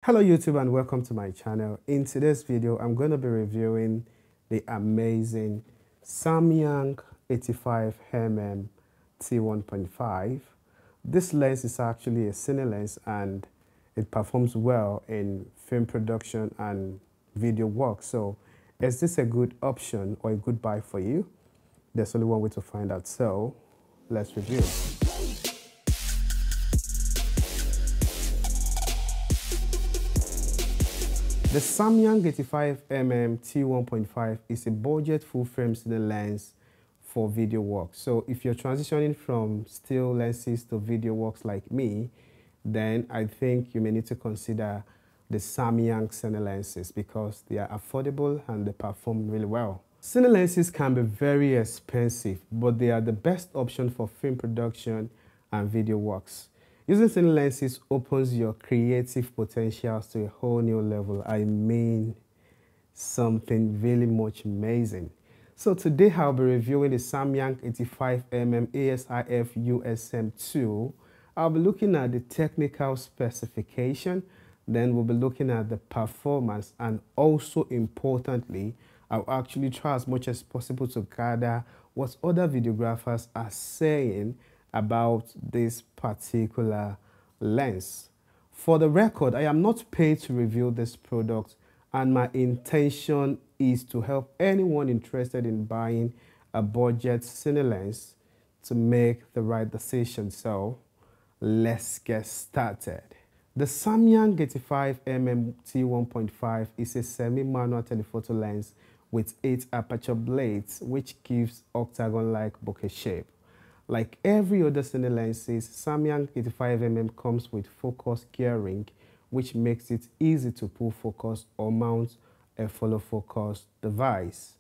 Hello YouTube and welcome to my channel. In today's video, I'm going to be reviewing the amazing Samyang 85mm T1.5. This lens is actually a Cine lens and it performs well in film production and video work. So is this a good option or a good buy for you? There's only one way to find out. So let's review. The Samyang 85mm T1.5 is a budget full-frame Cine lens for video work. So if you're transitioning from still lenses to video works like me, then I think you may need to consider the Samyang Cine lenses because they are affordable and they perform really well. Cine lenses can be very expensive, but they are the best option for film production and video works. Using Cine lenses opens your creative potentials to a whole new level. I mean, something really much amazing. So today I'll be reviewing the Samyang 85mm ASIF USM2. I'll be looking at the technical specification, then we'll be looking at the performance, and also importantly, I'll actually try as much as possible to gather what other videographers are saying about this particular lens. For the record, I am not paid to review this product, and my intention is to help anyone interested in buying a budget Cine lens to make the right decision. So let's get started. The Samyang 85mm T1.5 is a semi-manual telephoto lens with 8 aperture blades, which gives octagon-like bokeh shape. Like every other Cine lenses, Samyang 85mm comes with focus gearing, which makes it easy to pull focus or mount a follow focus device.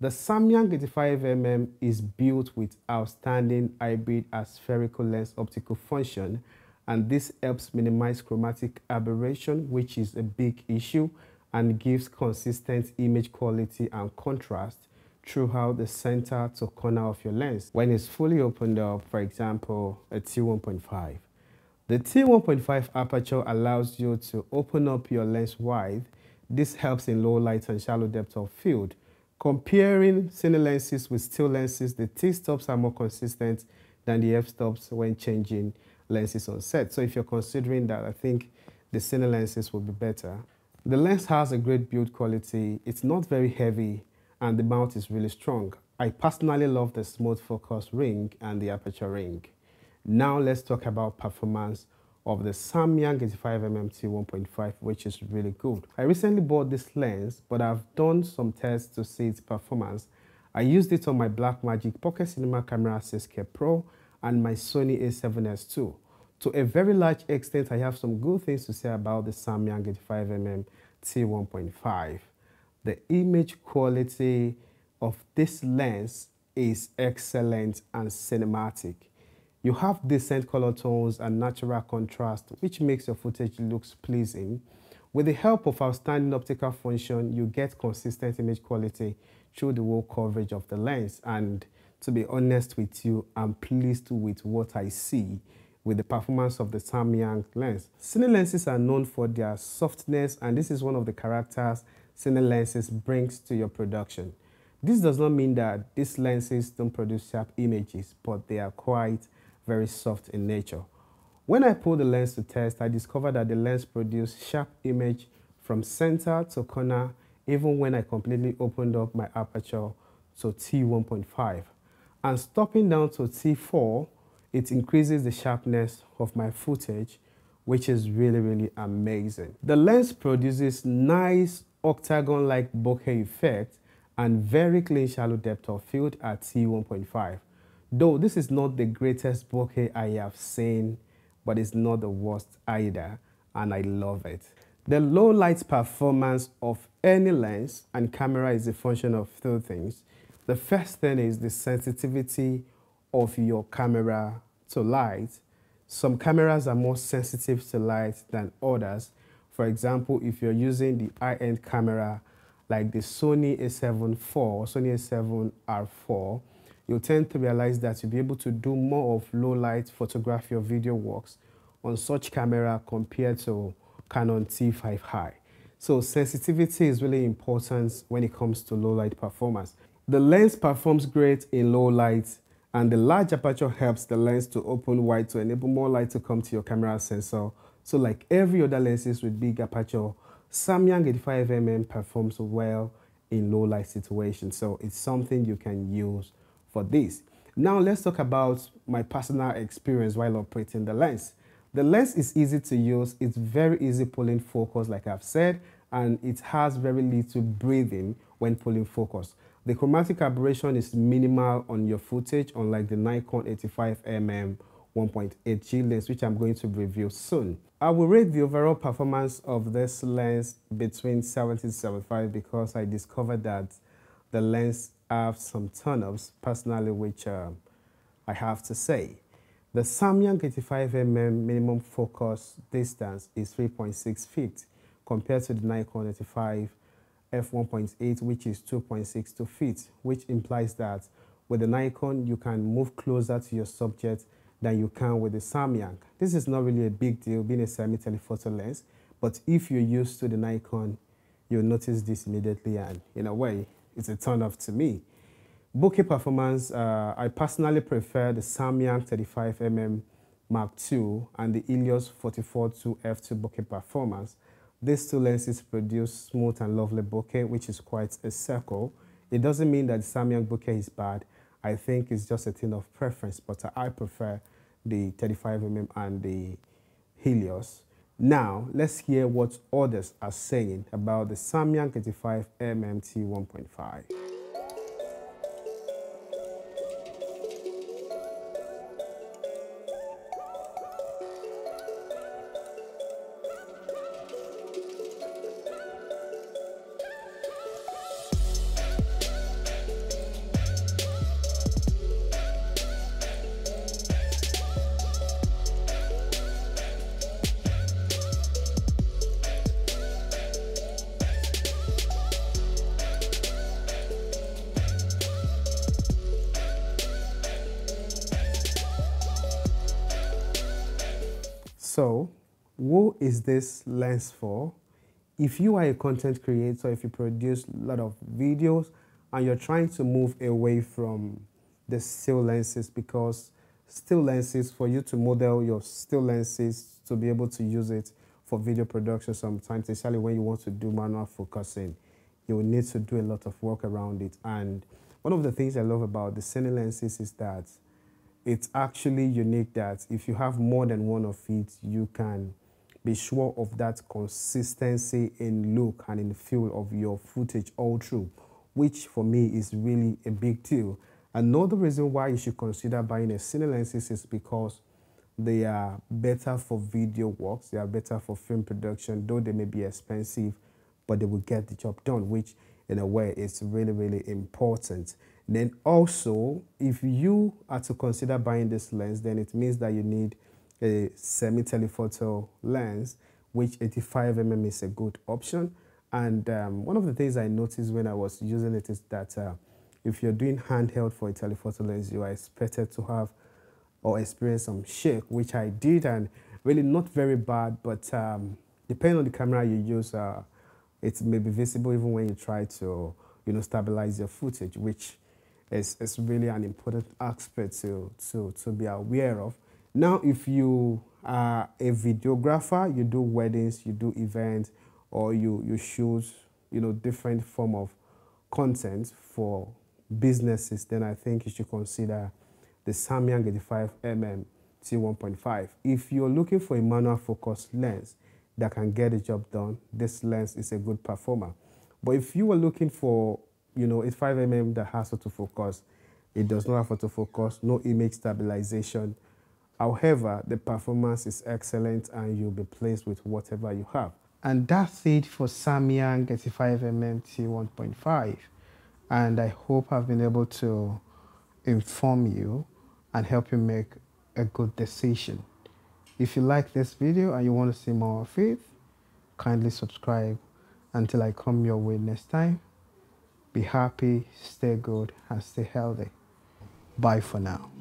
The Samyang 85mm is built with outstanding hybrid aspherical lens optical function, and this helps minimize chromatic aberration, which is a big issue, and gives consistent image quality and contrast throughout the center to corner of your lens when it's fully opened up, for example, a T1.5. The T1.5 aperture allows you to open up your lens wide. This helps in low light and shallow depth of field. Comparing Cine lenses with still lenses, the T-stops are more consistent than the f-stops when changing lenses on set. So if you're considering that, I think the Cine lenses will be better. The lens has a great build quality. It's not very heavy, and the mount is really strong. I personally love the smooth focus ring and the aperture ring. Now let's talk about performance of the Samyang 85mm T1.5, which is really good. I recently bought this lens, but I've done some tests to see its performance. I used it on my Blackmagic Pocket Cinema Camera 6K Pro and my Sony a7S II. To a very large extent, I have some good things to say about the Samyang 85mm T1.5. The image quality of this lens is excellent and cinematic. You have decent color tones and natural contrast, which makes your footage looks pleasing. With the help of outstanding optical function, you get consistent image quality through the whole coverage of the lens. And to be honest with you, I'm pleased with what I see with the performance of the Samyang lens. Cine lenses are known for their softness, and this is one of the characters Cine lenses brings to your production. This does not mean that these lenses don't produce sharp images, but they are quite very soft in nature. When I pulled the lens to test, I discovered that the lens produced sharp image from center to corner, even when I completely opened up my aperture to T1.5. And stopping down to T4, it increases the sharpness of my footage, which is really amazing. The lens produces nice octagon-like bokeh effect and very clean shallow depth of field at T1.5. Though this is not the greatest bokeh I have seen, but it's not the worst either, and I love it. The low light performance of any lens and camera is a function of two things. The first thing is the sensitivity of your camera to light. Some cameras are more sensitive to light than others. For example, if you're using the high-end camera like the Sony a7 IV, Sony a7R4, you'll tend to realize that you'll be able to do more of low light photography or video works on such camera compared to Canon T5 high. So sensitivity is really important when it comes to low light performance. The lens performs great in low light, and the large aperture helps the lens to open wide to enable more light to come to your camera sensor. So like every other lenses with big aperture, Samyang 85mm performs well in low light situations. So it's something you can use for this. Now let's talk about my personal experience while operating the lens. The lens is easy to use. It's very easy pulling focus, like I've said, and it has very little breathing when pulling focus. The chromatic aberration is minimal on your footage, unlike the Nikon 85mm 1.8G lens, which I'm going to review soon. I will rate the overall performance of this lens between 70 to 75 because I discovered that the lens have some turn-ups personally, which I have to say. The Samyang 85mm minimum focus distance is 3.6 feet compared to the Nikon 85 f1.8, which is 2.62 feet, which implies that with the Nikon you can move closer to your subject than you can with the Samyang. This is not really a big deal being a semi-telephoto lens, but if you're used to the Nikon, you'll notice this immediately, and in a way, it's a turn off to me. Bokeh performance, I personally prefer the Samyang 35mm Mark II and the Helios 44-2 f2 bokeh performance. These two lenses produce smooth and lovely bokeh, which is quite a circle. It doesn't mean that the Samyang bokeh is bad. I think it's just a thing of preference, but I prefer the 35mm and the Helios. Now, let's hear what others are saying about the Samyang 85mm T1.5. So, who is this lens for? If you are a content creator, if you produce a lot of videos and you're trying to move away from the still lenses, because still lenses, for you to model your still lenses to be able to use it for video production sometimes, especially when you want to do manual focusing, you will need to do a lot of work around it. And one of the things I love about the Cine lenses is that it's actually unique that if you have more than one of it, you can be sure of that consistency in look and in feel of your footage all through, which for me is really a big deal. Another reason why you should consider buying a Cine lenses is because they are better for video works, they are better for film production, though they may be expensive, but they will get the job done, which in a way is really, really important. Then also, if you are to consider buying this lens, then it means that you need a semi-telephoto lens, which 85mm is a good option. And one of the things I noticed when I was using it is that if you're doing handheld for a telephoto lens, you are expected to have or experience some shake, which I did, and really not very bad, but depending on the camera you use, it may be visible even when you try to, stabilize your footage, which is really an important aspect to be aware of. Now, if you are a videographer, you do weddings, you do events, or you shoot, different form of content for businesses, then I think you should consider the Samyang 85mm T1.5. If you're looking for a manual focus lens that can get the job done, this lens is a good performer. But if you are looking for, 85mm that has autofocus, it does not have autofocus, no image stabilization. However, the performance is excellent and you'll be pleased with whatever you have. And that's it for Samyang 85mm T1.5. And I hope I've been able to inform you and help you make a good decision. If you like this video and you want to see more of it, kindly subscribe. Until I come your way next time, be happy, stay good, and stay healthy. Bye for now.